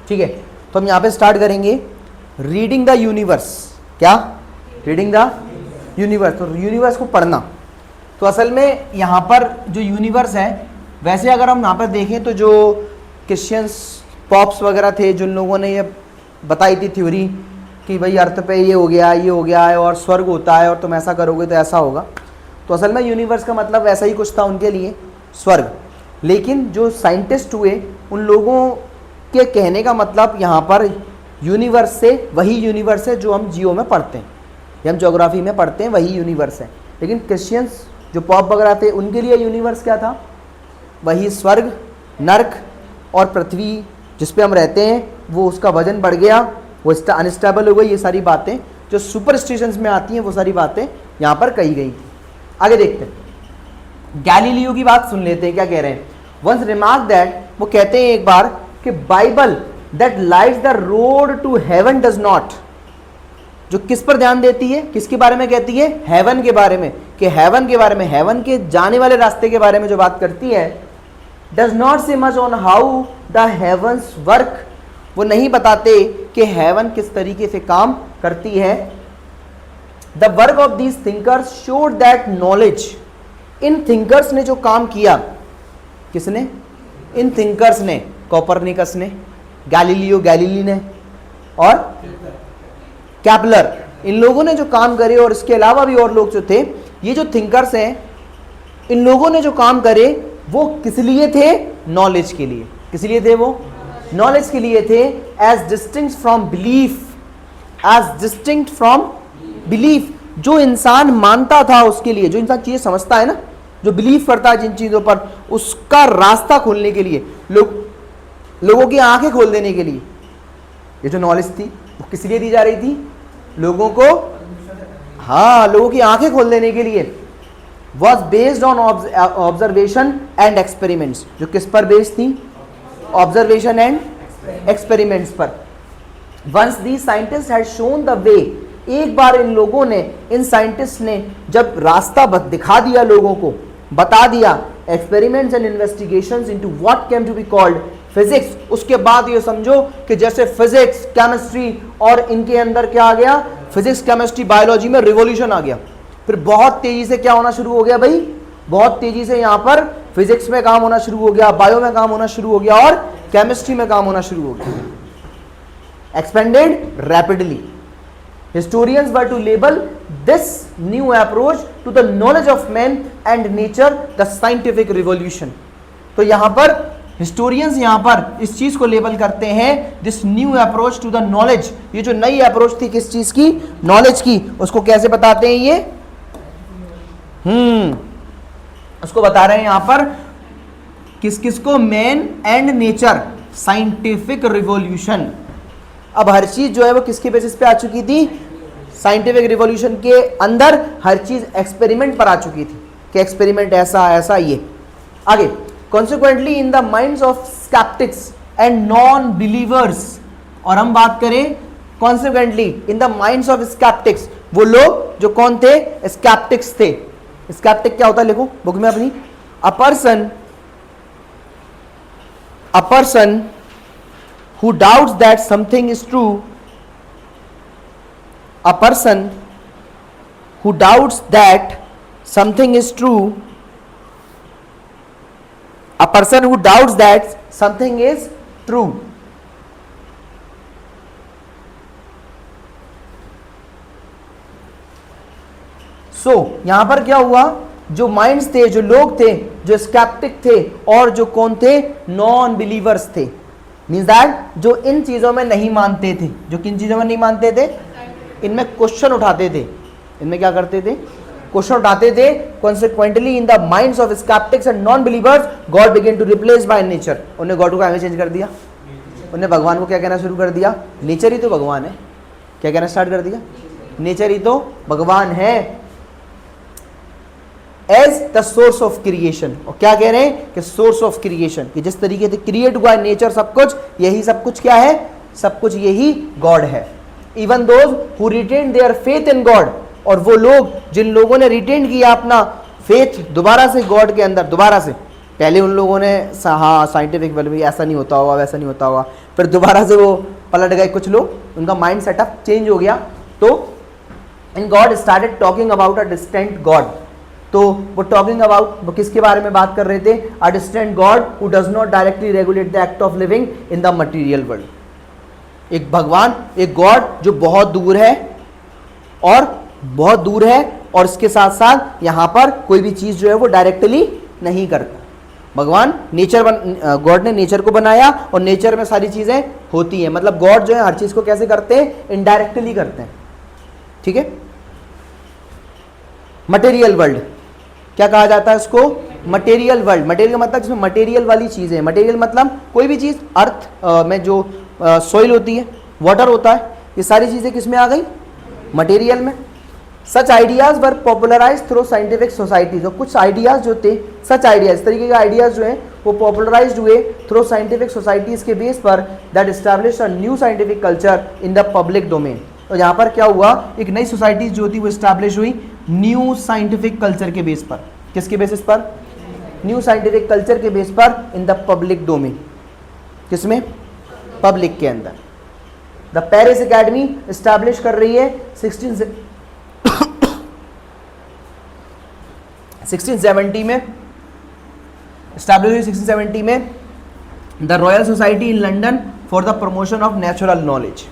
ठीक है, तो हम यहाँ पे स्टार्ट करेंगे रीडिंग द यूनिवर्स। क्या? Reading the universe. तो यूनिवर्स को पढ़ना। तो असल में यहाँ पर जो यूनिवर्स है, वैसे अगर हम यहाँ पर देखें तो जो क्रिश्चियंस पॉप्स वगैरह थे, जिन लोगों ने ये बताई थी थ्योरी कि भाई अर्थ पे ये हो गया है और स्वर्ग होता है और तुम ऐसा करोगे तो ऐसा होगा, तो असल में यूनिवर्स का मतलब वैसा ही कुछ था उनके लिए, स्वर्ग। लेकिन जो साइंटिस्ट हुए उन लोगों के कहने का मतलब यहाँ पर यूनिवर्स से वही यूनिवर्स है जो हम जियो में पढ़ते हैं या हम ज्योग्राफी में पढ़ते हैं, वही यूनिवर्स है। लेकिन क्रिश्चियंस जो पॉप वगैरह थे उनके लिए यूनिवर्स क्या था? वही स्वर्ग, नर्क और पृथ्वी जिस पे हम रहते हैं, वो उसका वजन बढ़ गया, वो अनस्टेबल हो गई, ये सारी बातें जो सुपरस्टिशंस में आती हैं वो सारी बातें यहाँ पर कही गई थी। आगे देखते हैं, गैलीलियो की बात सुन लेते हैं क्या कह रहे हैं। वंस रिमार्क दैट, वो कहते हैं एक बार कि Bible that lights the road to heaven does not, जो किस पर ध्यान देती है, किसके बारे में कहती है? हेवन के बारे में, कि हेवन के बारे में, हेवन के जाने वाले रास्ते के बारे में जो बात करती है, does not say much on how the heavens work, वो नहीं बताते कि हेवन किस तरीके से काम करती है। The work of these thinkers showed that knowledge, in thinkers ने जो काम किया, किसने? इन थिंकर्स ने, कोपरनिकस ने, गैलीली ने और कैपलर, इन लोगों ने जो काम करे, और इसके अलावा भी और लोग जो थे, ये जो थिंकर्स हैं, इन लोगों ने जो काम करे वो किस लिए थे? नॉलेज के लिए। किस लिए थे वो? नॉलेज के लिए थे। As distinct from belief, as distinct from belief, जो इंसान मानता था उसके लिए, जो इंसान चीजें समझता है ना, जो बिलीव करता है जिन चीजों पर, उसका रास्ता खोलने के लिए, लोगों की आंखें खोल देने के लिए ये जो नॉलेज थी वो किस लिए दी जा रही थी? लोगों को, हाँ, लोगों की आंखें खोल देने के लिए। Was based on observation and experiments, जो किस पर बेस्ड थी? ऑब्जर्वेशन एंड एक्सपेरिमेंट्स पर। Once the scientist had shown the way, एक बार इन लोगों ने, इन साइंटिस्ट ने जब रास्ता दिखा दिया, लोगों को बता दिया, experiments and investigations into what came to be called physics, उसके बाद ये समझो कि जैसे फिजिक्स, केमिस्ट्री और इनके अंदर क्या आ गया? फिजिक्स, केमिस्ट्री, बायोलॉजी में रिवॉल्यूशन आ गया। फिर बहुत तेजी से क्या होना शुरू हो गया भाई? बहुत तेजी से यहाँ पर फिजिक्स में काम होना शुरू हो गया, बायो में काम होना शुरू हो गया और केमिस्ट्री में काम होना शुरू हो गया। Expanded rapidly. Historians were to label this new approach to the knowledge of man and nature the scientific revolution। तो यहाँ पर हिस्टोरियंस यहाँ पर इस चीज को लेबल करते हैं this new approach to the knowledge, ये जो नई अप्रोच थी किस चीज की? नॉलेज की। उसको कैसे बताते हैं ये? उसको बता रहे हैं यहाँ पर किस किस को? Man and nature, scientific revolution. अब हर चीज जो है वो किसके बेसिस पे आ चुकी थी? साइंटिफिक रिवॉल्यूशन के अंदर हर चीज एक्सपेरिमेंट पर आ चुकी थी कि एक्सपेरिमेंट ऐसा ऐसा ये। आगे, consequently in the minds of sceptics and non believers, और हम बात करें consequently in the minds of sceptics, वो लोग जो कौन थे? स्केप्टिक्स थे। स्केप्टिक क्या होता है? लिखो बुक में अपनी। A person who doubts that something is true, a person who doubts that something is true, a person who doubts that something is true। So यहां पर क्या हुआ? जो माइंड्स थे, जो लोग थे, जो स्केप्टिक थे और जो कौन थे? नॉन बिलीवर्स थे। मीन्स दैट जो इन चीजों में नहीं मानते थे, जो किन चीजों में नहीं मानते थे? इनमें क्वेश्चन उठाते थे। इनमें क्या करते थे? क्वेश्चन उठाते थे। Consequently in the minds of sceptics and non believers God began to replace by nature. उन्हें गॉड को आगे चेंज कर दिया। उन्हें भगवान को क्या कहना शुरू कर दिया? नेचर ही तो भगवान है। क्या कहना स्टार्ट कर दिया? नेचर ही तो भगवान है, as the source of creation. और क्या कह रहे हैं? कि सोर्स ऑफ क्रिएशन, कि जिस तरीके से क्रिएट हुआ है नेचर, सब कुछ यही, सब कुछ क्या है? सब कुछ यही गॉड है। Even those who retain their faith in God, और वो लोग जिन लोगों ने रिटेन किया अपना फेथ दोबारा से गॉड के अंदर, दोबारा से पहले उन लोगों ने हाँ साइंटिफिक वेल ऐसा नहीं होता होगा, वैसा नहीं होता होगा, फिर दोबारा से वो पलट गए कुछ लोग, उनका माइंड सेटअप चेंज हो गया। तो in God started talking about a distant God, तो वो टॉकिंग अबाउट वो किसके बारे में बात कर रहे थे? A distant God who does not directly regulate the act of living in the material world. एक भगवान, एक गॉड जो बहुत दूर है और बहुत दूर है, और इसके साथ साथ यहाँ पर कोई भी चीज़ जो है वो डायरेक्टली नहीं करता। भगवान गॉड ने नेचर को बनाया और नेचर में सारी चीज़ें होती हैं, मतलब गॉड जो है हर चीज़ को कैसे करते हैं? इनडायरेक्टली करते हैं। ठीक है। मटेरियल वर्ल्ड क्या कहा जाता है इसको? Material world. मटेरियल मतलब जिसमें मटेरियल वाली चीज़ें, मटेरियल मतलब कोई भी चीज़, अर्थ में जो सॉइल होती है, वाटर होता है, ये सारी चीज़ें किस में आ गई? मटेरियल में। सच आइडियाज़ वर पॉपुलराइज थ्रू साइंटिफिक सोसाइटी, तो कुछ आइडियाज़ जो थे, सच आइडियाज़, इस तरीके के आइडियाज़ जो हैं वो पॉपुलराइज्ड हुए थ्रू साइंटिफिक सोसाइटीज़ के बेस पर, that establish a new scientific culture in the public domain. तो यहाँ पर क्या हुआ? एक नई सोसाइटीज जो थी वो एस्टैब्लिश हुई न्यू साइंटिफिक कल्चर के बेस पर। किसके बेसिस पर? न्यू साइंटिफिक कल्चर के बेस पर इन द पब्लिक डोमेन। किसमें? पब्लिक के अंदर। द पेरिस एकेडमी एस्टैब्लिश कर रही है 1670 में, एस्टैब्लिश हुई 1670 में the royal society in London for the promotion of natural knowledge.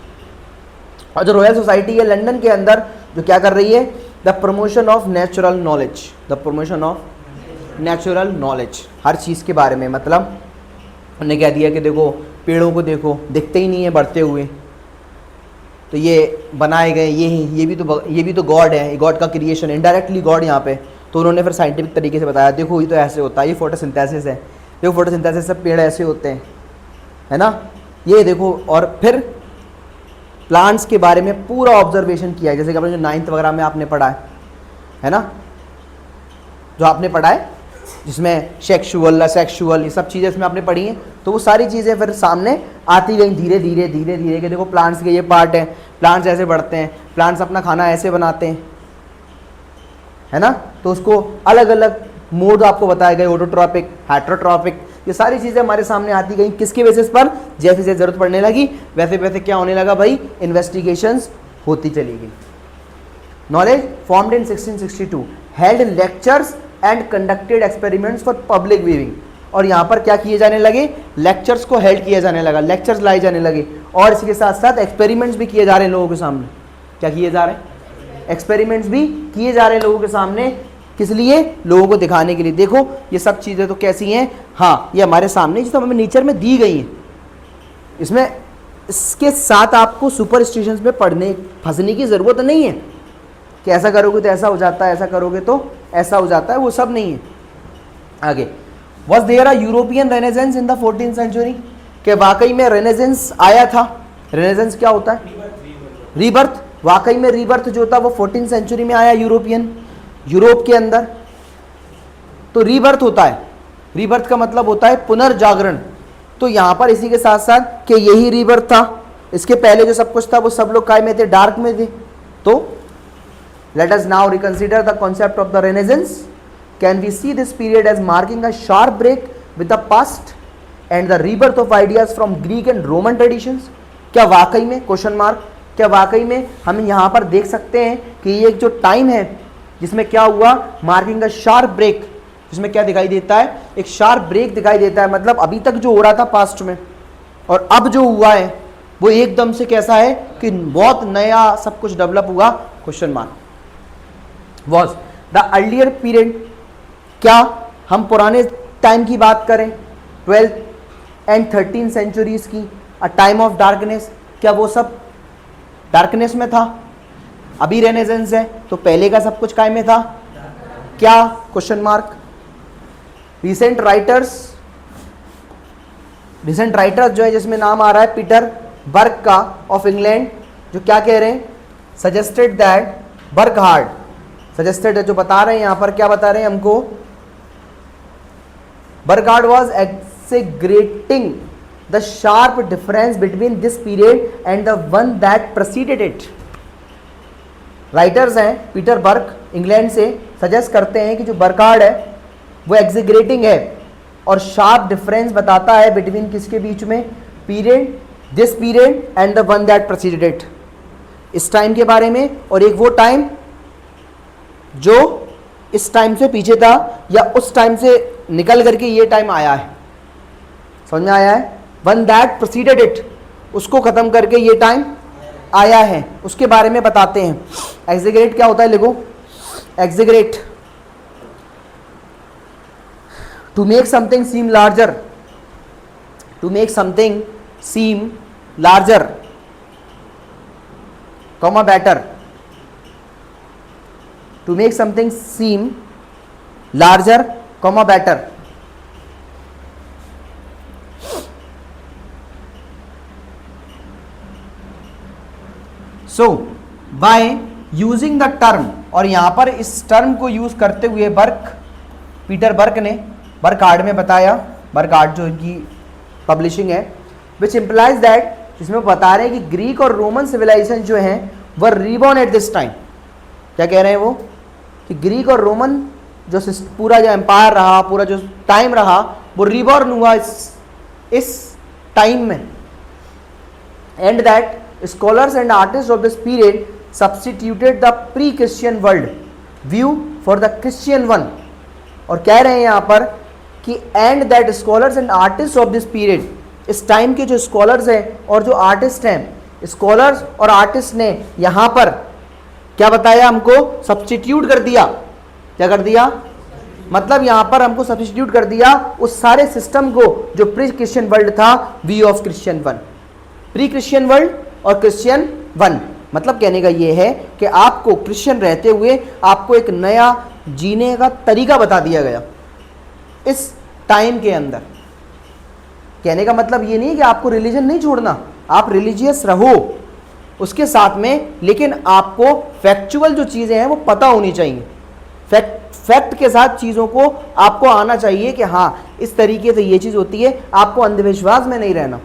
और जो रॉयल सोसाइटी है लंदन के अंदर जो क्या कर रही है? The promotion of natural knowledge, the promotion of natural knowledge, हर चीज़ के बारे में। मतलब उन्होंने कह दिया कि देखो पेड़ों को देखो, दिखते ही नहीं है बढ़ते हुए, तो ये बनाए गए, ये भी तो गॉड है, ये गॉड का क्रिएशन है, इनडायरेक्टली गॉड यहाँ पे। तो उन्होंने फिर साइंटिफिक तरीके से बताया, देखो ये तो ऐसे होता है, ये फोटोसिंथेसिस है, देखो फोटोसिंथेसिस से पेड़ ऐसे होते हैं, है ना, ये देखो। और फिर प्लांट्स के बारे में पूरा ऑब्जर्वेशन किया है, जैसे कि अपने जो 9th वगैरह में आपने पढ़ा है ना, जो आपने पढ़ा है जिसमें सेक्सुअल असेक्सुअल ये सब चीज़ें इसमें आपने पढ़ी हैं, तो वो सारी चीज़ें फिर सामने आती गई धीरे धीरे धीरे धीरे कि देखो प्लांट्स के ये पार्ट है, प्लांट्स ऐसे बढ़ते हैं, प्लांट्स अपना खाना ऐसे बनाते हैं, है ना। तो उसको अलग अलग मोड आपको बताए गए, ऑटोट्रॉपिक, हेटेरोट्रॉपिक, ये सारी चीज़ें हमारे सामने आती गई। किसके बेसिस पर? जैसे जैसे ज़रूरत पड़ने लगी वैसे वैसे क्या होने लगा भाई? इन्वेस्टिगेशंस होती चली गई। Knowledge formed in 1662, held lectures and conducted experiments for public viewing. और यहाँ पर क्या किए जाने लगे? लेक्चर्स को हेल्ड किया जाने लगा, लेक्चर्स लाए जाने लगे, और इसके साथ साथ एक्सपेरिमेंट्स भी किए जा रहे हैं लोगों के सामने। क्या किए जा रहे हैं? एक्सपेरिमेंट्स भी किए जा रहे हैं लोगों के सामने। किस लिए? लोगों को दिखाने के लिए, देखो ये सब चीज़ें तो कैसी हैं, हाँ ये हमारे सामने जिस हमें नेचर में दी गई हैं। इसमें इसके साथ आपको सुपरस्टिशंस में पढ़ने फंसने की ज़रूरत नहीं है कि ऐसा करोगे तो ऐसा हो जाता है, ऐसा करोगे तो ऐसा हो जाता है, वो सब नहीं है। आगे, was there a European renaissance in the 14th century, कि वाकई में रेनेजेंस आया था। रेनेजेंस क्या होता है? रीबर्थ। वाकई में रीबर्थ जो था वो 14th सेंचुरी में आया यूरोप के अंदर। तो रीबर्थ होता है, रीबर्थ का मतलब होता है पुनर्जागरण। तो यहाँ पर इसी के साथ साथ कि यही रीबर्थ था, इसके पहले जो सब कुछ था वो सब लोग काय में थे? डार्क में थे। तो let us now reconsider the concept of the renaissance. Can we see this period as marking a sharp break with the past and the rebirth of ideas from Greek and Roman traditions? क्या वाकई में, question mark, क्या वाकई में हम यहाँ पर देख सकते हैं कि ये जो टाइम है जिसमें क्या हुआ? मार्किंग अ शार्प ब्रेक, जिसमें क्या दिखाई देता है? एक शार्प ब्रेक दिखाई देता है। मतलब अभी तक जो हो रहा था पास्ट में और अब जो हुआ है वो एकदम से कैसा है कि बहुत नया सब कुछ डेवलप हुआ? Question mark. Was the earlier period, क्या हम पुराने टाइम की बात करें 12th एंड 13th सेंचुरीज की, अ टाइम ऑफ डार्कनेस, क्या वो सब डार्कनेस में था? अभी रेनेजेंस है तो पहले का सब कुछ काय में था? क्या? Question mark. रिसेंट राइटर्स जो है जिसमें नाम आ रहा है पीटर बर्क का ऑफ इंग्लैंड, जो क्या कह रहे हैं? सजेस्टेड दैट बर्कहार्ड, सजेस्टेड है जो बता रहे हैं यहाँ पर, क्या बता रहे हैं हमको? Burckhardt was exaggerating the sharp difference between this period and the one that preceded it. Writers हैं पीटर बर्क इंग्लैंड से, सजेस्ट करते हैं कि जो बर्कहार्ड है वो एक्सेग्रेटिंग है और शार्प डिफरेंस बताता है बिटवीन किसके बीच में, period, this period and the one that preceded it, इस टाइम के बारे में, और एक वो टाइम जो इस टाइम से पीछे था या उस टाइम से निकल करके ये टाइम आया है। समझ में आया है? वन दैट प्रेसीडेड इट, उसको खत्म करके ये टाइम आया है, उसके बारे में बताते हैं। एग्जीगरेट क्या होता है, लिखो exaggerate, to make something seem larger, to make something seem larger comma better, to make something seem larger comma better. So by using the term, और यहां पर इस टर्म को यूज करते हुए बर्क, पीटर बर्क ने बर्कहार्ड में बताया, बर्कहार्ड जो इनकी पब्लिशिंग है, which implies that, जिसमें बता रहे हैं कि ग्रीक और रोमन सिविलाइजेशन जो है वह रीबॉर्न एट दिस टाइम। क्या कह रहे हैं वो, कि ग्रीक और रोमन जो पूरा जो एम्पायर रहा, पूरा जो टाइम रहा, वो रीबॉर्न हुआ इस टाइम में। And that scholars and artist of this period substituted the pre Christian world view for the Christian one. और कह रहे हैं यहाँ पर कि and that scholars and artist of this period, इस टाइम के जो स्कॉलर्स हैं और जो आर्टिस्ट हैं, स्कॉलर्स और आर्टिस्ट ने यहाँ पर क्या बताया हमको, सब्स्टिट्यूट कर दिया। क्या कर दिया, मतलब यहाँ पर हमको सब्स्टिट्यूट कर दिया उस सारे सिस्टम को जो प्री क्रिश्चियन वर्ल्ड था, view of Christian one. Pre Christian world और क्रिश्चियन वन, मतलब कहने का ये है कि आपको क्रिश्चियन रहते हुए आपको एक नया जीने का तरीका बता दिया गया इस टाइम के अंदर। कहने का मतलब ये नहीं है कि आपको रिलीजन नहीं छोड़ना, आप रिलीजियस रहो उसके साथ में, लेकिन आपको फैक्चुअल जो चीज़ें हैं वो पता होनी चाहिए। फैक्ट के साथ चीज़ों को आपको आना चाहिए कि हाँ इस तरीके से ये चीज़ होती है, आपको अंधविश्वास में नहीं रहना।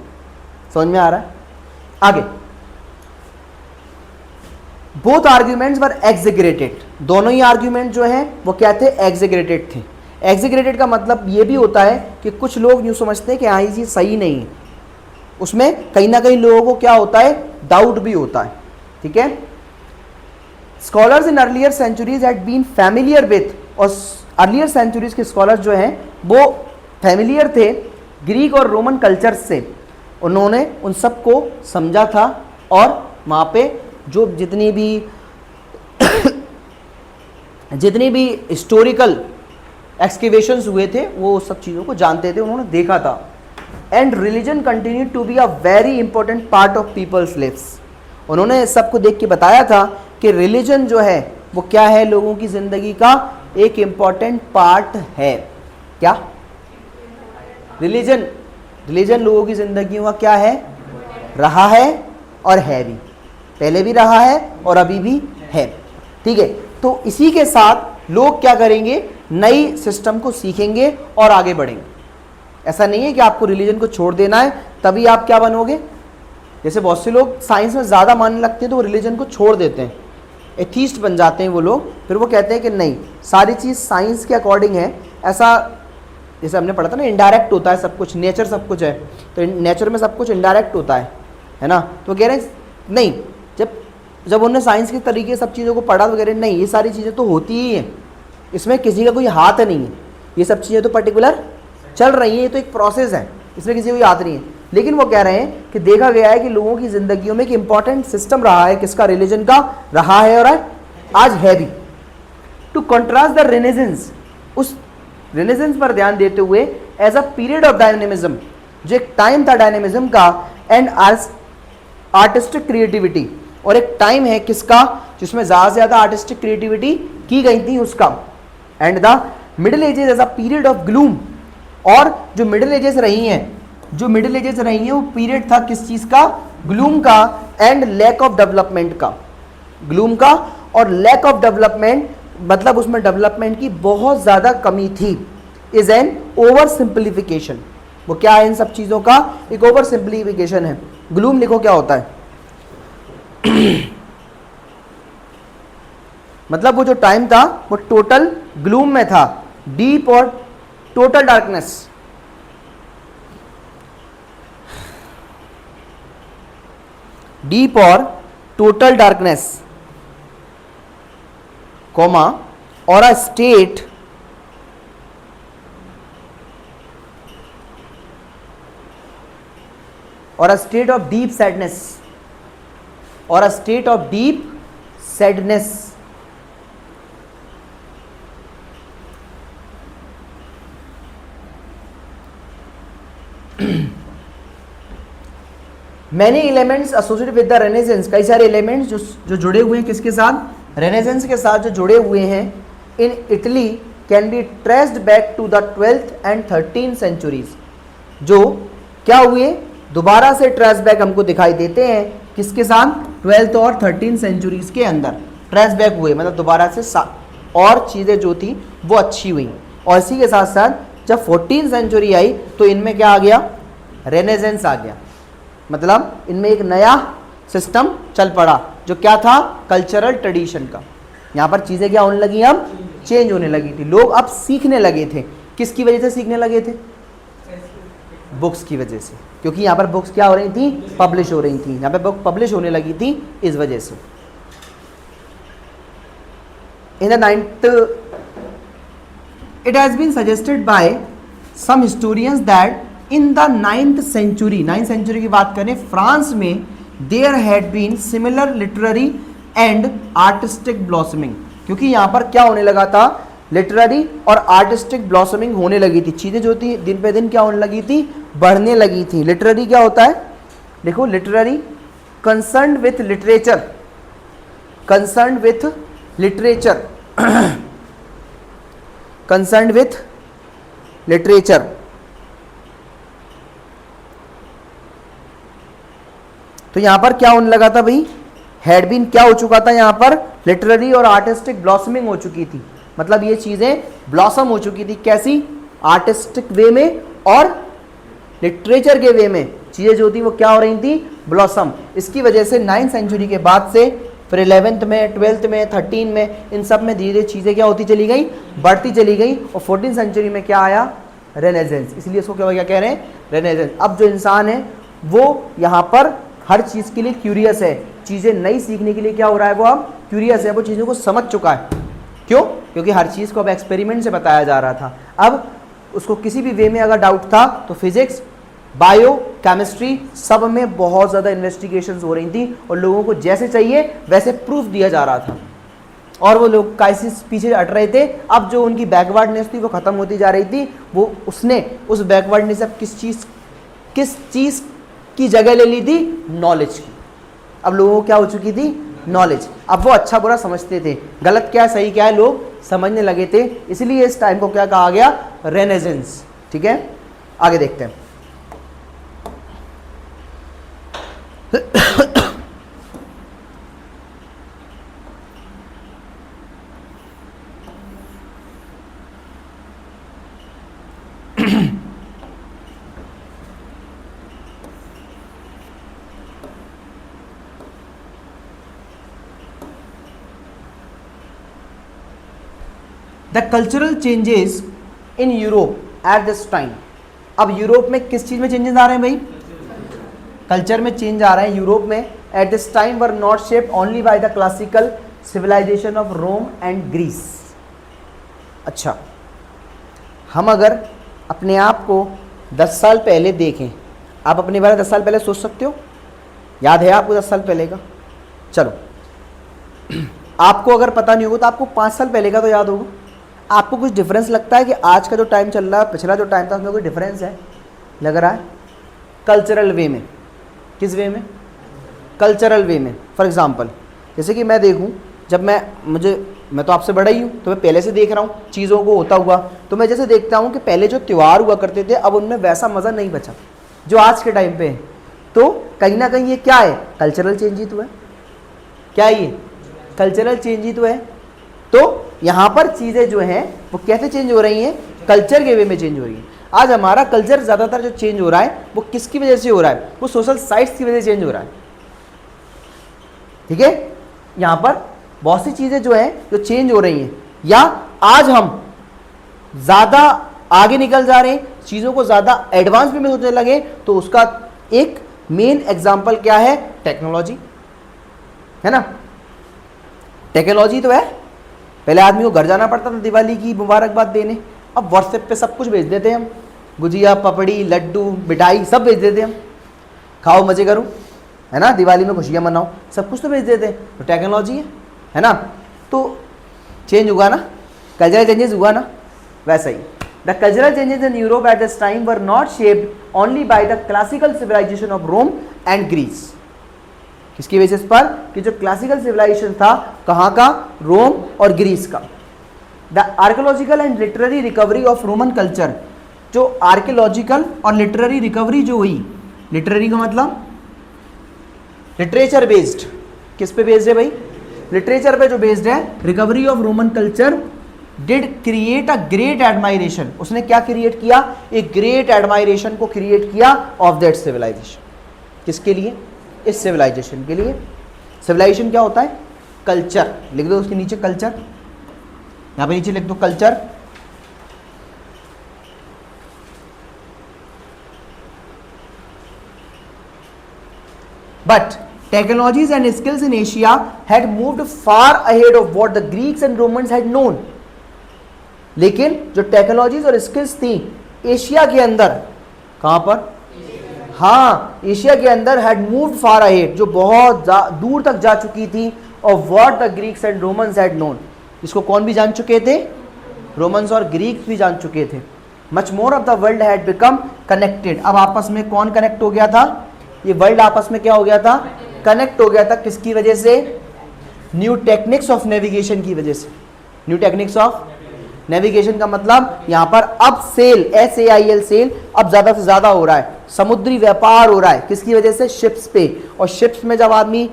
समझ में आ रहा है? आगे, बोथ आर्ग्यूमेंट्स वर एग्जेगरेटेड, दोनों ही आर्ग्यूमेंट जो हैं वो क्या थे, एग्जेगरेटेड थे। एग्जेगरेटेड का मतलब ये भी होता है कि कुछ लोग यूँ समझते हैं कि हाँ ये चीज़ सही नहीं है, उसमें कहीं ना कहीं लोगों को क्या होता है, डाउट भी होता है। ठीक है, scholars in earlier centuries had been familiar with, और अर्लियर सेंचुरीज के स्कॉलर्स जो हैं वो फैमिलियर थे ग्रीक और रोमन कल्चर से, उन्होंने उन सबको समझा था, और वहाँ पे जो जितनी भी हिस्टोरिकल एक्सकेवेशंस हुए थे वो सब चीज़ों को जानते थे, उन्होंने देखा था। And religion continue to be a very important part of people's lives, उन्होंने सबको देख के बताया था कि रिलीजन जो है वो क्या है, लोगों की ज़िंदगी का एक इम्पॉर्टेंट पार्ट है। क्या रिलीजन लोगों की ज़िंदगी का क्या है, रहा है और है भी, पहले भी रहा है और अभी भी है। ठीक है, तो इसी के साथ लोग क्या करेंगे, नई सिस्टम को सीखेंगे और आगे बढ़ेंगे। ऐसा नहीं है कि आपको रिलीजन को छोड़ देना है तभी आप क्या बनोगे। जैसे बहुत से लोग साइंस में ज़्यादा मानने लगते हैं तो वो रिलीजन को छोड़ देते हैं, एथीस्ट बन जाते हैं वो लोग, फिर वो कहते हैं कि नहीं सारी चीज़ साइंस के अकॉर्डिंग है। ऐसा जैसे हमने पढ़ा था ना, इनडायरेक्ट होता है सब कुछ, नेचर सब कुछ है, तो नेचर में सब कुछ इनडायरेक्ट होता है ना। तो कह रहे हैं नहीं, जब उन्होंने साइंस के तरीके सब चीज़ों को पढ़ा तो कह रहे हैं नहीं ये सारी चीज़ें तो होती ही हैं, इसमें किसी का कोई हाथ नहीं है, ये सब चीज़ें तो पर्टिकुलर चल रही हैं, ये तो एक प्रोसेस है, इसमें किसी को कोई हाथ नहीं है। लेकिन वो कह रहे हैं कि देखा गया है कि लोगों की ज़िंदगियों में एक इंपॉर्टेंट सिस्टम रहा है, किसका, रिलीजन का रहा है और आज है भी। टू कंट्रास्ट द रेनेसेंस, उस रेनेसेंस पर ध्यान देते हुए, as a period of dynamism, जो एक टाइम था डायनेमिज्म का, एंड आर्टिस्टिक क्रिएटिविटी, और एक टाइम है किसका, जिसमें ज़्यादा से ज़्यादा आर्टिस्टिक क्रिएटिविटी की गई थी उसका। And the middle ages as a period of gloom, और जो मिडिल एजेस रही हैं वो पीरियड था किस चीज़ का, ग्लूम का, एंड लैक ऑफ डेवलपमेंट का। ग्लूम का और लैक ऑफ डेवलपमेंट मतलब उसमें डेवलपमेंट की बहुत ज़्यादा कमी थी। इज एन ओवर सिंप्लीफिकेशन, वो क्या है, इन सब चीज़ों का एक ओवर सिंप्लीफिकेशन है। ग्लूम लिखो क्या होता है मतलब वो जो टाइम था वो टोटल ग्लूम में था, डीप और टोटल डार्कनेस, डीप और टोटल डार्कनेस, कॉमा, और a state of deep sadness, और a state of deep sadness. Many elements associated with the renaissance, कई सारे एलिमेंट्स जो जुड़े हुए हैं किसके साथ, रेनेसेंस के साथ जो जुड़े हुए हैं in Italy can be traced back to the 12th and 13th centuries, जो क्या हुए दोबारा से ट्रेस बैक हमको दिखाई देते हैं किसके साथ, 12th और 13th सेंचुरीज के अंदर ट्रेस बैक हुए, मतलब दोबारा से और चीज़ें जो थी वो अच्छी हुई। और इसी के साथ साथ जब 14th सेंचुरी आई तो इनमें क्या आ गया, रेनेसेंस आ गया, मतलब इनमें एक नया सिस्टम चल पड़ा जो क्या था, कल्चरल ट्रेडिशन का। यहाँ पर चीज़ें क्या होने लगी, अब चेंज होने लगी थी, लोग अब सीखने लगे थे। किसकी वजह से सीखने लगे थे, बुक्स की वजह से, क्योंकि यहाँ पर बुक्स क्या हो रही थी, पब्लिश हो रही थी, यहाँ पे बुक पब्लिश होने लगी थी इस वजह से। In the 9th it has been suggested by some historians that in the 9th century, 9th century की बात करें, फ्रांस में there had been similar literary and artistic blossoming, क्योंकि यहाँ पर क्या होने लगा था, लिटरेरी और आर्टिस्टिक ब्लॉसमिंग होने लगी थी, चीज़ें जो थी दिन पे दिन क्या होने लगी थी, बढ़ने लगी थी। लिटरेरी क्या होता है, देखो, literary concern with literature, concern with literature, concern with literature. तो यहां पर क्या होने लगा था भाई, हैड बीन क्या हो चुका था, यहां पर लिटरेरी और आर्टिस्टिक ब्लॉसमिंग हो चुकी थी, मतलब ये चीजें ब्लॉसम हो चुकी थी, कैसी, आर्टिस्टिक वे में और लिटरेचर के वे में चीजें जो थी वो क्या हो रही थी, ब्लॉसम। इसकी वजह से 9th सेंचुरी के बाद से फिर 11th में, 12th में, 13 में, इन सब में धीरे धीरे चीज़ें क्या होती चली गई, बढ़ती चली गई। और 14th सेंचुरी में क्या आया, रेनेसेंस, इसलिए इसको क्या कह रहे हैं, रेनेसेंस। अब जो इंसान है वो यहाँ पर हर चीज़ के लिए क्यूरियस है, चीज़ें नई सीखने के लिए क्या हो रहा है, वो अब क्यूरियस है, वो चीज़ों को समझ चुका है। क्यों, क्योंकि हर चीज़ को अब एक्सपेरिमेंट से बताया जा रहा था। अब उसको किसी भी वे में अगर डाउट था तो फिजिक्स, बायो, केमिस्ट्री, सब में बहुत ज़्यादा इन्वेस्टिगेशंस हो रही थी और लोगों को जैसे चाहिए वैसे प्रूफ दिया जा रहा था और वो लोग कैसे पीछे हट रहे थे। अब जो उनकी बैकवर्डनेस थी वो ख़त्म होती जा रही थी, वो उसने उस बैकवर्डनेस अब किस चीज़ की जगह ले ली थी, नॉलेज की। अब लोगों को क्या हो चुकी थी, नॉलेज। अब वो अच्छा बुरा समझते थे, गलत क्या है सही क्या है लोग समझने लगे थे, इसलिए इस टाइम को क्या कहा गया, रेनेसेंस। ठीक है, आगे देखते हैं। The cultural changes in Europe at this time. अब यूरोप में किस चीज़ में चेंजेस आ रहे हैं भाई, कल्चर में चेंज आ रहे हैं यूरोप में। At this time were not shaped only by the classical civilisation of Rome and Greece. अच्छा, हम अगर अपने आप को 10 साल पहले देखें, आप अपने बारे में 10 साल पहले सोच सकते हो, याद है आपको 10 साल पहले का? चलो, आपको अगर पता नहीं होगा तो आपको 5 साल पहले का तो याद होगा। आपको कुछ डिफरेंस लगता है कि आज का जो टाइम चल रहा है, पिछला जो टाइम था, उसमें कोई डिफरेंस है? लग रहा है कल्चरल वे में। किस वे में? कल्चरल वे में। फॉर एग्जांपल, जैसे कि मैं देखूं, जब मैं तो आपसे बड़ा ही हूँ, तो मैं पहले से देख रहा हूँ चीज़ों को होता हुआ, तो मैं जैसे देखता हूँ कि पहले जो त्यौहार हुआ करते थे अब उनमें वैसा मज़ा नहीं बचा जो आज के टाइम पे है। तो कहीं ना कहीं ये क्या है, कल्चरल चेंज ही तो है। क्या है ये? कल्चरल चेंज ही तो है। तो यहाँ पर चीज़ें जो हैं वो कैसे चेंज हो रही हैं, कल्चर के वे में चेंज हो रही है। आज हमारा कल्चर ज़्यादातर जो चेंज हो रहा है वो किसकी वजह से हो रहा है, वो सोशल साइट्स की वजह से चेंज हो रहा है। ठीक है, यहाँ पर बहुत सी चीज़ें जो हैं जो चेंज हो रही हैं, या आज हम ज़्यादा आगे निकल जा रहे हैं, चीज़ों को ज़्यादा एडवांस भी में सोचने लगे, तो उसका एक मेन एग्जाम्पल क्या है? टेक्नोलॉजी, है ना। टेक्नोलॉजी तो है, पहले आदमी को घर जाना पड़ता था दिवाली की मुबारकबाद देने, अब व्हाट्सएप पे सब कुछ भेज देते हैं हम, गुजिया, पपड़ी, लड्डू, मिठाई सब भेज देते हैं हम, खाओ मजे करो, है ना, दिवाली में खुशियाँ मनाओ, सब कुछ तो भेज देते हैं, तो टेक्नोलॉजी है ना। तो चेंज हुआ ना, कल्चरल चेंजेस हुआ ना, वैसा ही the cultural changes in Europe at this time were not shaped only by the classical civilisation of Rome and Greece. किसकी बेसिस पर? कि जो क्लासिकल सिविलाइजेशन था कहाँ का? रोम और ग्रीस का। The archaeological and literary recovery of Roman culture, जो आर्कियोलॉजिकल और लिटरेरी रिकवरी जो हुई, लिटरेरी का मतलब लिटरेचर बेस्ड, किस पे बेस्ड है भाई? लिटरेचर पे जो बेस्ड है। Recovery of Roman culture did create a great admiration, उसने क्या क्रिएट किया? एक ग्रेट एडमायरेशन को क्रिएट किया ऑफ दैट सिविलाइजेशन। किसके लिए? इस सिविलाइजेशन के लिए। सिविलाइजेशन क्या होता है? कल्चर, लिख दो उसके नीचे कल्चर, यहां पे नीचे लिख दो culture. But technologies and skills in Asia had moved far ahead of what the Greeks and Romans had known. लेकिन जो टेक्नोलॉजीज और स्किल्स थी एशिया के अंदर, कहां पर? हाँ, एशिया के अंदर had moved far ahead, जो बहुत दूर तक जा चुकी थी, of what the Greeks and Romans had known, इसको कौन भी जान चुके थे? रोमन्स और ग्रीक्स भी जान चुके थे। Much more of the world had become connected, अब आपस में कौन कनेक्ट हो गया था? ये वर्ल्ड आपस में क्या हो गया था? कनेक्ट हो गया था। किसकी वजह से? न्यू टेक्निक्स ऑफ नेविगेशन की वजह से। न्यू टेक्निक्स ऑफ नेविगेशन का मतलब यहां पर अब सेल, SAIL सेल अब ज्यादा से ज्यादा हो रहा है, समुद्री व्यापार हो रहा है। किसकी वजह से? शिप्स पे। और शिप्स में जब आदमी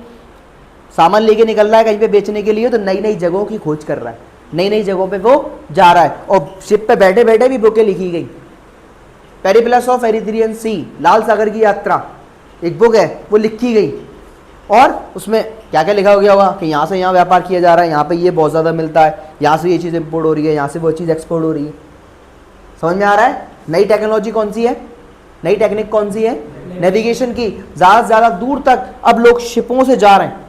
सामान लेके निकल रहा है कहीं पे बेचने के लिए, तो नई नई जगहों की खोज कर रहा है, नई नई जगहों पे वो जा रहा है। और शिप पे बैठे बैठे भी बुकें लिखी गई, पेरिप्लस ऑफ एरिथ्रियन सी, लाल सागर की यात्रा, एक बुक है, वो लिखी गई। और उसमें क्या क्या लिखा हो गया होगा कि यहाँ से यहाँ व्यापार किया जा रहा है, यहाँ पे ये बहुत ज़्यादा मिलता है, यहाँ से ये चीज़ इंपोर्ट हो रही है, यहाँ से वो चीज़ एक्सपोर्ट हो रही है। समझ में आ रहा है? नई टेक्नोलॉजी कौन सी है? नई टेक्निक कौन सी है? नेविगेशन की। ज़्यादा से ज़्यादा दूर तक अब लोग शिपों से जा रहे हैं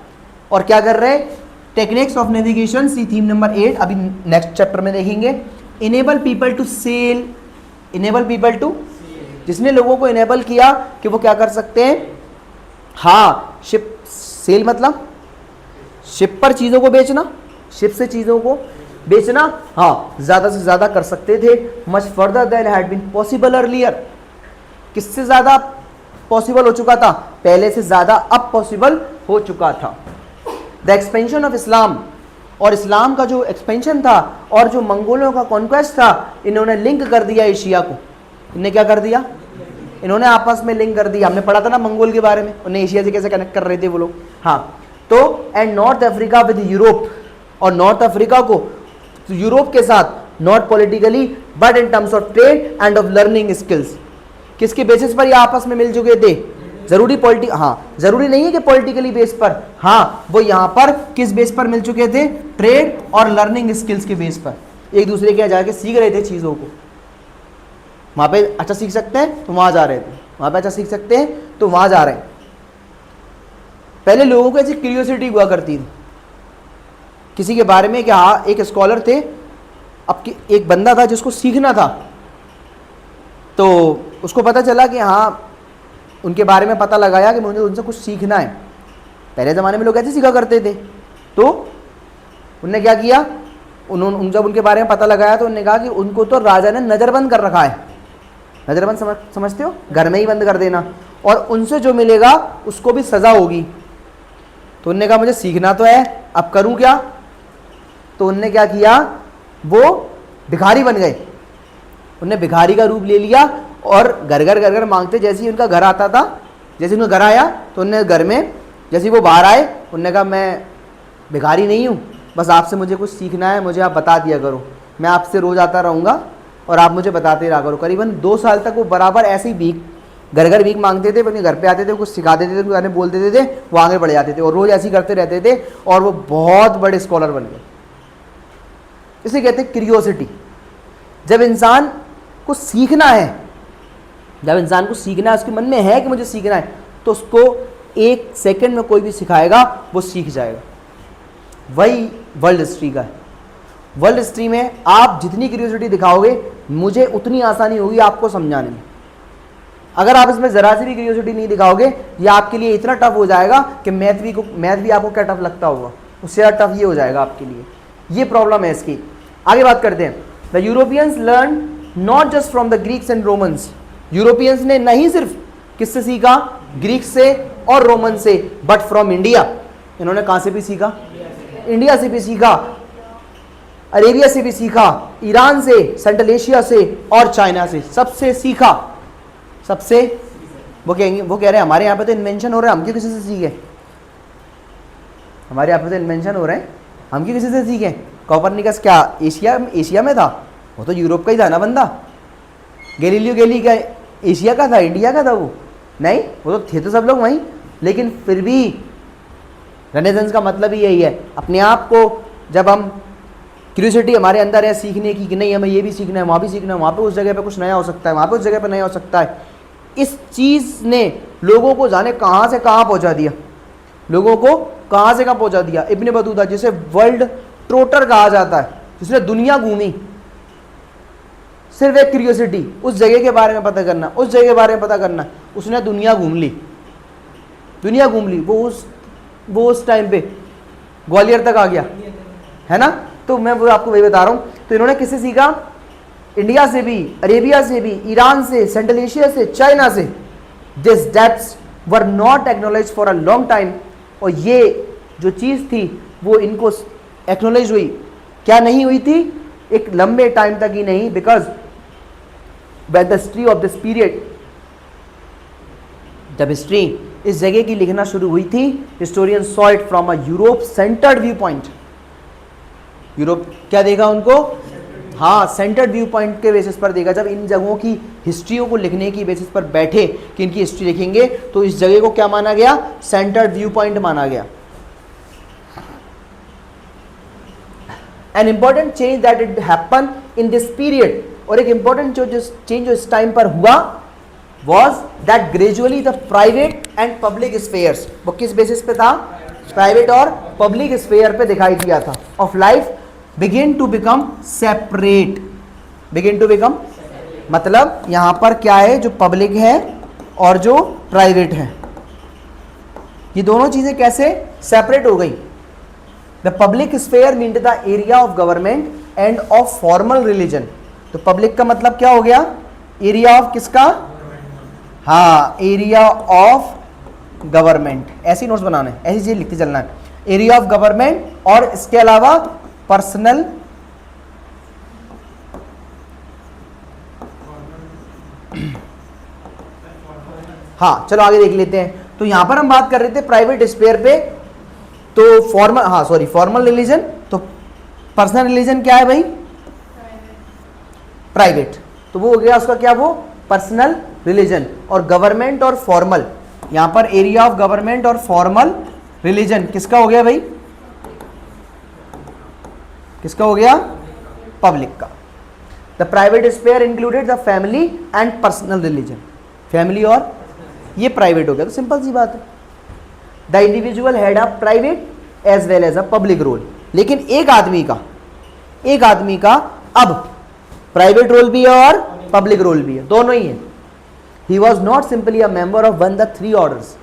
और क्या कर रहे हैं? Techniques of navigation, see theme number 8 अभी नेक्स्ट चैप्टर में देखेंगे। Enable people to sail, enable people to, जिसने लोगों को इनेबल किया कि वो क्या कर सकते हैं? हाँ, शिप सेल मतलब शिप पर चीज़ों को बेचना, शिप से चीज़ों को बेचना, हाँ, ज़्यादा से ज़्यादा कर सकते थे। Much further than had been possible earlier, किससे ज़्यादा पॉसिबल हो चुका था? पहले से ज़्यादा अब पॉसिबल हो चुका था। द एक्सपेंशन ऑफ इस्लाम, और इस्लाम का जो एक्सपेंशन था और जो मंगोलों का कॉन्क्वेस्ट था, इन्होंने लिंक कर दिया एशिया को। इन्हें क्या कर दिया? इन्होंने आपस में लिंक कर दिया। हमने पढ़ा था ना मंगोल के बारे में, उन्हें एशिया से कैसे कनेक्ट कर रहे थे वो लोग। हाँ, तो and north Africa with Europe, और नॉर्थ अफ्रीका को यूरोप के साथ, not politically but in terms of trade end of learning skills. किसके बेसिस पर ये आपस में मिल चुके थे? जरूरी जरूरी नहीं है कि पॉलिटिकली बेस पर, हाँ, वो यहाँ पर किस बेस पर मिल चुके थे? ट्रेड और लर्निंग स्किल्स के बेस पर एक दूसरे के यहाँ जाके सीख रहे थे चीज़ों को। वहाँ पे अच्छा सीख सकते हैं तो वहाँ जा रहे थे, वहाँ पे अच्छा सीख सकते हैं तो वहाँ जा रहे हैं। पहले लोगों को ऐसी क्यूरियोसिटी हुआ करती थी किसी के बारे में कि हाँ, एक स्कॉलर थे, अब एक बंदा था जिसको सीखना था, तो उसको पता चला कि हाँ, उनके बारे में पता लगाया कि मुझे उनसे कुछ सीखना है। पहले ज़माने में लोग ऐसे सीखा करते थे, तो उनने क्या किया? उन्होंने जब उनके बारे में पता लगाया तो उन्होंने कहा कि उनको तो राजा ने नज़रबंद कर रखा है। नज़रबंद समझते हो? घर में ही बंद कर देना, और उनसे जो मिलेगा उसको भी सज़ा होगी। तो उनने कहा मुझे सीखना तो है, अब करूं क्या? तो उनने क्या किया? वो भिखारी बन गए। उनने भिखारी का रूप ले लिया और घर घर मांगते। जैसे ही उनका घर आता था, जैसे उनका घर आया तो उनने घर में, जैसे वो बाहर आए, उनने कहा मैं भिखारी नहीं हूँ, बस आपसे मुझे कुछ सीखना है, मुझे आप बता दिया करो, मैं आपसे रोज़ आता रहूँगा और आप मुझे बताते रहा करो। करीबन 2 साल तक वो बराबर ऐसे ही भीख, घर घर भीख मांगते थे, अपने घर पे आते थे, कुछ सिखा देते थे, गाने बोल देते थे, वो आगे बढ़ जाते थे और रोज़ ऐसे ही करते रहते थे और वो बहुत बड़े स्कॉलर बन गए। इसे कहते हैं क्यूरियोसिटी। जब इंसान को सीखना है, जब इंसान को सीखना है, उसके मन में है कि मुझे सीखना है, तो उसको 1 सेकंड में कोई भी सिखाएगा वो सीख जाएगा। वही वर्ल्ड हिस्ट्री का है। वर्ल्ड हिस्ट्री में आप जितनी क्यूरियोसिटी दिखाओगे मुझे उतनी आसानी होगी आपको समझाने में। अगर आप इसमें जरा सी भी क्यूरियोसिटी नहीं दिखाओगे ये आपके लिए इतना टफ हो जाएगा कि मैथ भी आपको क्या टफ लगता होगा, उससे ज़्यादा टफ ये हो जाएगा आपके लिए। ये प्रॉब्लम है इसकी। आगे बात करते हैं। The Europeans learn not just from the Greeks and Romans. Europeans ने नहीं सिर्फ किससे सीखा, ग्रीक से और रोमन से, बट फ्रॉम इंडिया। इन्होंने कहाँ से भी सीखा? इंडिया से भी सीखा, अरेबिया से भी सीखा, ईरान से, सेंट्रल एशिया से और चाइना से, सबसे सीखा। सबसे वो कह रहे हैं हमारे यहाँ पे तो इन्वेंशन हो रहा है, हम क्यों किसी से सीखे? हमारे यहाँ पे तो इन्वेंशन हो रहे हैं, हम क्यों किसी से सीखें? कोपरनिकस क्या एशिया में था? वो तो यूरोप का ही था ना बंदा। गैलीलियो गैली का एशिया का था, इंडिया का था वो? नहीं, वो तो थे तो सब लोग वहीं। लेकिन फिर भी रेनेसेंस का मतलब ही यही है, अपने आप को जब हम क्यूरियोसिटी हमारे अंदर है सीखने की कि नहीं हमें ये भी सीखना है, वहाँ भी सीखना है, वहाँ पे उस जगह पे कुछ नया हो सकता है, वहाँ पे उस जगह पे नया हो सकता है। इस चीज़ ने लोगों को जाने कहाँ से कहाँ पहुँचा दिया, लोगों को कहाँ से कहाँ पहुँचा दिया। इब्न बतूता जिसे वर्ल्ड ट्रोटर कहा जाता है, जिसने दुनिया घूमी, सिर्फ एक क्यूरियोसिटी, उस जगह के बारे में पता करना, उस जगह के बारे में पता करना, उसने दुनिया घूम ली, दुनिया घूम ली। वो उस टाइम पे ग्वालियर तक आ गया है ना। तो मैं वो आपको वही बता रहा हूँ। तो इन्होंने किससे सीखा? इंडिया से भी, अरेबिया से भी, ईरान से, सेंट्रल एशिया से, चाइना से। This depths were not acknowledge for a long time. और ये जो चीज़ थी वो इनको एक्नॉलेज हुई, क्या नहीं हुई थी? एक लंबे टाइम तक ही नहीं, because the history of this period, जब हिस्ट्री इस जगह की लिखना शुरू हुई थी, historian saw it from a Europe centred view point. Europe क्या देगा उनको? हाँ, सेंटर्ड व्यू पॉइंट के बेसिस पर देगा। जब इन जगहों की हिस्ट्रियों को लिखने की बेसिस पर बैठे कि इनकी हिस्ट्री लिखेंगे, तो इस जगह को क्या माना गया? सेंटर्ड व्यू पॉइंट माना गया। An important change that it happen in this period, और एक इंपॉर्टेंट चेंज जो इस टाइम पर हुआ was that gradually the private and public spheres, वो किस बेसिस पे था? प्राइवेट और पब्लिक स्फेयर पे दिखाई दिया था, of life begin to become separate, begin to become, मतलब यहां पर क्या है? जो पब्लिक है और जो प्राइवेट है, ये दोनों चीजें कैसे सेपरेट हो गई? The public sphere mean the area of government end of formal religion. तो पब्लिक का मतलब क्या हो गया? एरिया ऑफ किसका? हाँ, एरिया ऑफ गवर्नमेंट। ऐसी नोट्स बनाने, ऐसी चीज लिखते चलना है। एरिया ऑफ गवर्नमेंट और इसके अलावा पर्सनल, हाँ चलो आगे देख लेते हैं। तो यहां पर हम बात कर रहे थे प्राइवेट स्फीयर पे, तो फॉर्मल रिलीजन। तो पर्सनल रिलीजन क्या है भाई? प्राइवेट। तो वो हो गया उसका क्या? वो पर्सनल रिलीजन। और गवर्नमेंट और फॉर्मल, यहां पर एरिया ऑफ गवर्नमेंट और फॉर्मल रिलीजन किसका हो गया भाई? किसका हो गया? पब्लिक का। The private sphere included the family and personal religion. Family और ये प्राइवेट हो गया। तो सिंपल सी बात है, the individual had a private as well as a public role. लेकिन एक आदमी का अब प्राइवेट रोल भी है और पब्लिक रोल भी है, दोनों ही है। He was not simply a member of one the 3 orders.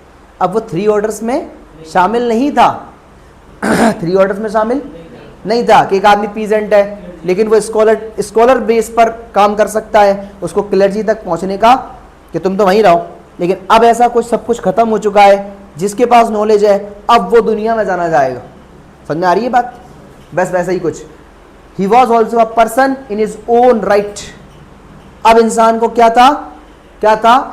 अब वो 3 ऑर्डर्स में शामिल नहीं था 3 ऑर्डर्स में शामिल नहीं था कि एक आदमी पीजेंट है लेकिन वो स्कॉलर बेस पर काम कर सकता है, उसको क्लर्जी तक पहुंचने का कि तुम तो वहीं रहो। लेकिन अब ऐसा कुछ सब कुछ खत्म हो चुका है। जिसके पास नॉलेज है अब वो दुनिया में जाना जाएगा। समझ में आ रही है बात? बस वैसा ही कुछ। He was also a person in his own right. अब इंसान को क्या था?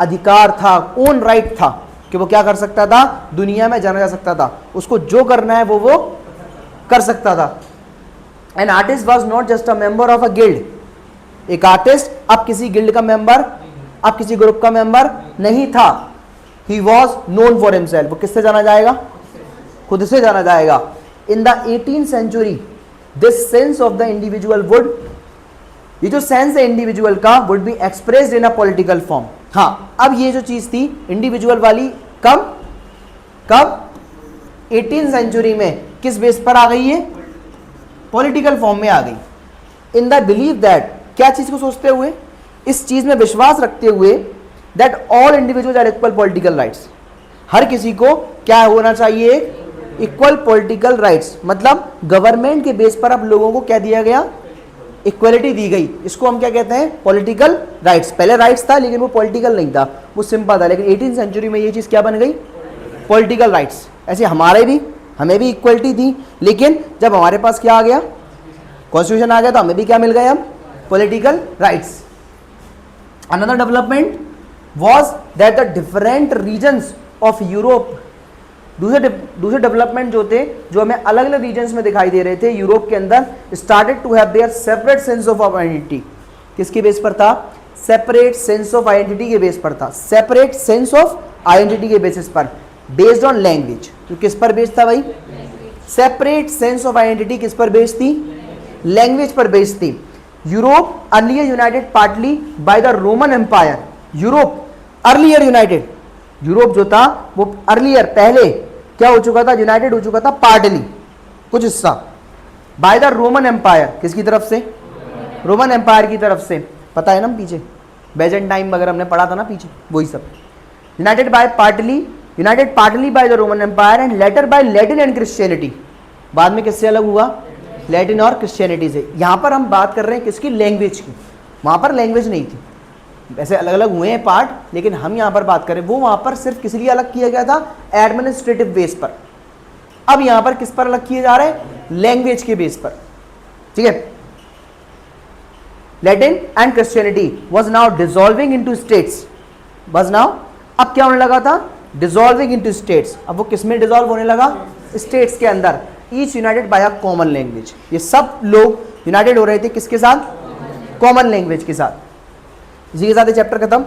अधिकार था, ओन राइट था कि वो क्या कर सकता था? दुनिया में जाना जा सकता था, उसको जो करना है वो कर सकता था। An artist was not just a member of a guild. एक आर्टिस्ट अब किसी गिल्ड का मेंबर, अब किसी ग्रुप का मेंबर नहीं था। He was known for himself. वो किससे जाना जाएगा? खुद से जाना जाएगा। In the 18th century this sense of the individual would, ये जो सेंस है इंडिविजुअल का, would be expressed in a political form. हाँ, अब ये जो चीज थी इंडिविजुअल वाली, कब कब 18th सेंचुरी में किस बेस पर आ गई है? पॉलिटिकल फॉर्म में आ गई। इन द बिलीव दैट, क्या चीज को सोचते हुए, इस चीज में विश्वास रखते हुए that all individuals are equal political rights, हर किसी को क्या होना चाहिए? Equal political rights. मतलब गवर्नमेंट के बेस पर अब लोगों को क्या दिया गया? इक्वलिटी दी गई। इसको हम क्या कहते हैं? Political rights. पहले राइट्स था लेकिन वो पॉलिटिकल नहीं था, वो सिंपल था, लेकिन 18th सेंचुरी में ये चीज क्या बन गई? Political rights. ऐसे हमें भी इक्वलिटी थी, लेकिन जब हमारे पास क्या आ गया? कॉन्स्टिट्यूशन आ गया, तो हमें भी क्या मिल गए? हम political rights. Another development was that the different regions of Europe, दूसरे डेवलपमेंट जो थे, जो हमें अलग अलग रीजन्स में दिखाई दे रहे थे यूरोप के अंदर, started to have their separate sense of identity. किसके बेस पर था? सेपरेट सेंस ऑफ आइडेंटिटी के बेस पर था। सेपरेट सेंस ऑफ आइडेंटिटी के बेसिस पर, बेस्ड ऑन लैंग्वेज। तो किस पर बेस्ड था भाई? सेपरेट सेंस ऑफ आइडेंटिटी किस पर बेस्ड थी? लैंग्वेज पर बेस्ड थी। Europe earlier united partly by the Roman empire. Europe earlier united, Europe जो था वो अर्लियर पहले क्या हो चुका था? यूनाइटेड हो चुका था पार्टली, कुछ हिस्सा, बाय द रोमन एम्पायर। किसकी तरफ से? रोमन एम्पायर की तरफ से। पता है ना पीछे बेजेंटाइन वगैरह हमने पढ़ा था ना पीछे, वही सब। United partly by the Roman empire and later by Latin and Christianity. बाद में किससे अलग हुआ? लैटिन और क्रिश्चियनिटी से। यहां पर हम बात कर रहे हैं किसकी? लैंग्वेज की। वहां पर लैंग्वेज नहीं थी, वैसे अलग अलग हुए हैं पार्ट, लेकिन हम यहां पर बात करें, वो वहां पर सिर्फ किस लिए अलग किया गया था? एडमिनिस्ट्रेटिव बेस पर। अब यहां पर किस पर अलग किए जा रहे हैं? लैंग्वेज के बेस पर। ठीक है। Latin and Christianity was now dissolving into states. अब क्या होने लगा था? Dissolving into states. अब वो किस में डिसॉल्व होने लगा? स्टेट्स के अंदर। Each united by a common language. ये सब लोग यूनाइटेड हो रहे थे किसके साथ? कॉमन लैंग्वेज के साथ। इसी के साथ ये चैप्टर खत्म।